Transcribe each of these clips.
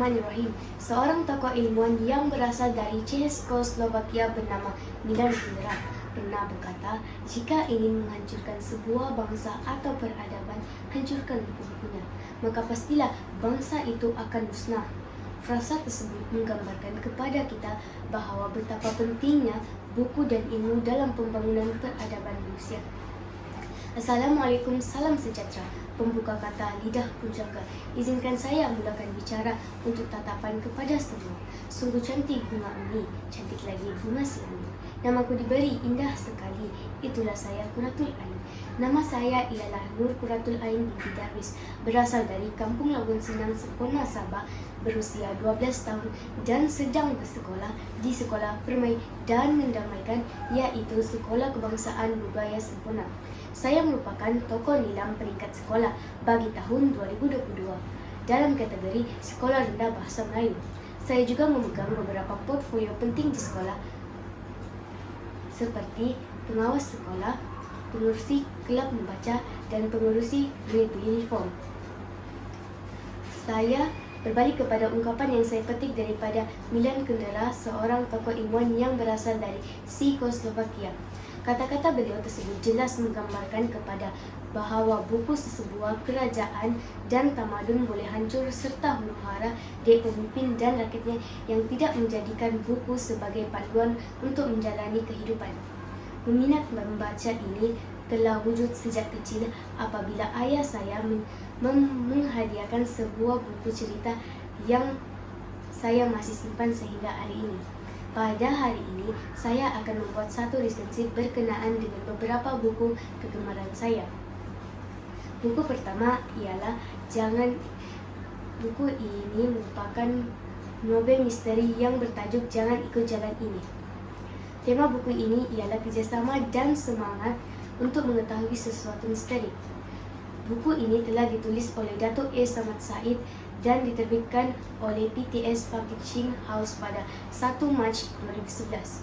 Bismillahirrahmanirrahim. Seorang tokoh ilmuwan yang berasal dari Czechoslovakia bernama Milan Kundera pernah berkata, jika ingin menghancurkan sebuah bangsa atau peradaban, hancurkan buku-bukunya, maka pastilah bangsa itu akan musnah. Frasa tersebut menggambarkan kepada kita bahawa betapa pentingnya buku dan ilmu dalam pembangunan peradaban manusia. Assalamualaikum, salam sejahtera. Pembuka kata lidah punjaga. Izinkan saya mulakan bicara untuk tatapan kepada semua. Sungguh cantik bunga ini, cantik lagi bunga si ini. Namaku diberi indah sekali, itulah saya Quratul Ain. Nama saya ialah Nur Quratul Ain binti Darwis, berasal dari Kampung Labuan Senang, Sempurna, Sabah, berusia 12 tahun dan sedang bersekolah di Sekolah Permai dan Mendamaikan, iaitu Sekolah Kebangsaan Budaya Sempurna. Saya merupakan tokoh nilam peringkat sekolah bagi tahun 2022 dalam kategori Sekolah Rendah Bahasa Melayu. Saya juga memegang beberapa portfolio penting di sekolah seperti pengawas sekolah, pengurusi kelab membaca, dan pengurusi grade uniform. Saya berbalik kepada ungkapan yang saya petik daripada Milan Kundera, seorang tokoh ilmuwan yang berasal dari Czechoslovakia. Kata-kata beliau tersebut jelas menggambarkan kepada bahawa buku sesebuah kerajaan dan tamadun boleh hancur serta huru-hara dari pemimpin dan rakyatnya yang tidak menjadikan buku sebagai panduan untuk menjalani kehidupan. Minat membaca ini telah wujud sejak kecil apabila ayah saya menghadiahkan sebuah buku cerita yang saya masih simpan sehingga hari ini. Pada hari ini, saya akan membuat satu resensi berkenaan dengan beberapa buku kegemaran saya. Buku pertama ialah buku ini merupakan novel misteri yang bertajuk Jangan Ikut Jalan Ini. Tema buku ini ialah kerjasama dan semangat untuk mengetahui sesuatu misteri. Buku ini telah ditulis oleh Datuk A. Samad Said dan diterbitkan oleh PTS Publishing House pada 1 Mac 2011.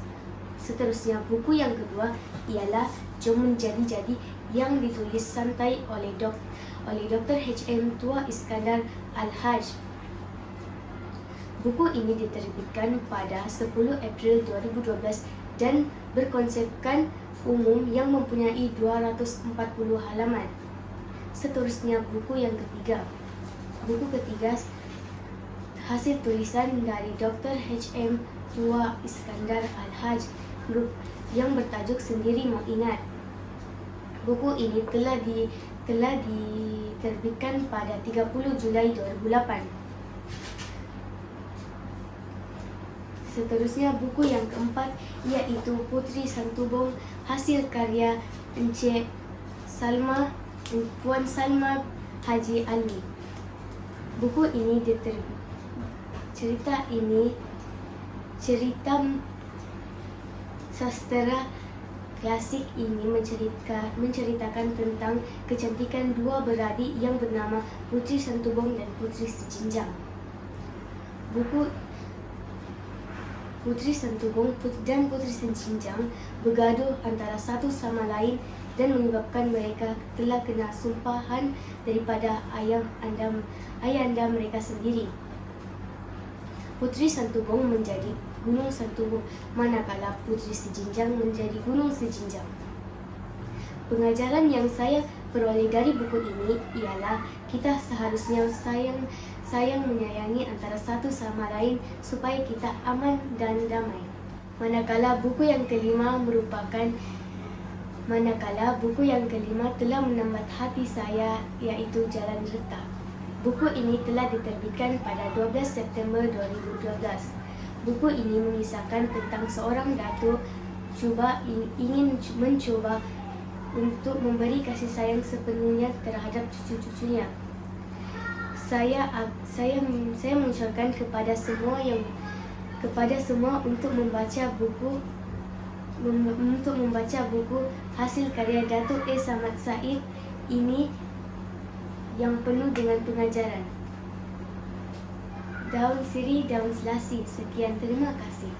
Seterusnya, buku yang kedua ialah Jom Menjadi-Jadi yang ditulis santai oleh Dr. H.M. Tua Iskandar Al-Haj. Buku ini diterbitkan pada 10 April 2012 dan berkonsepkan umum yang mempunyai 240 halaman. Seterusnya, buku yang ketiga. Buku ketiga hasil tulisan dari Dr. H.M. Tua Iskandar Al-Haj yang bertajuk Sendiri Mau Ingat. Buku ini telah diterbitkan pada 30 Julai 2008. Seterusnya, buku yang keempat iaitu Putri Santubong hasil karya Encik Puan Salma Haji Alwi. Buku ini cerita sastera klasik ini menceritakan tentang kecantikan dua beradik yang bernama Putri Santubong dan Putri Sejinjang. Buku Putri Santubong dan Putri Sejinjang bergaduh antara satu sama lain dan menyebabkan mereka telah kena sumpahan daripada ayah anda mereka sendiri. Putri Santubong menjadi Gunung Santubong, manakala Putri Sejinjang menjadi Gunung Sejinjang. Pengajaran yang saya peroleh dari buku ini ialah kita seharusnya sayang menyayangi antara satu sama lain supaya kita aman dan damai. Manakala buku yang kelima telah menambat hati saya, iaitu Jalan Reta. Buku ini telah diterbitkan pada 12 September 2012. Buku ini mengisahkan tentang seorang datuk ingin mencoba untuk memberi kasih sayang sepenuhnya terhadap cucu-cucunya. Saya mengucapkan kepada semua untuk membaca buku hasil karya Datuk A. Samad Said ini yang penuh dengan pengajaran. Daun siri, daun selasi. Sekian, terima kasih.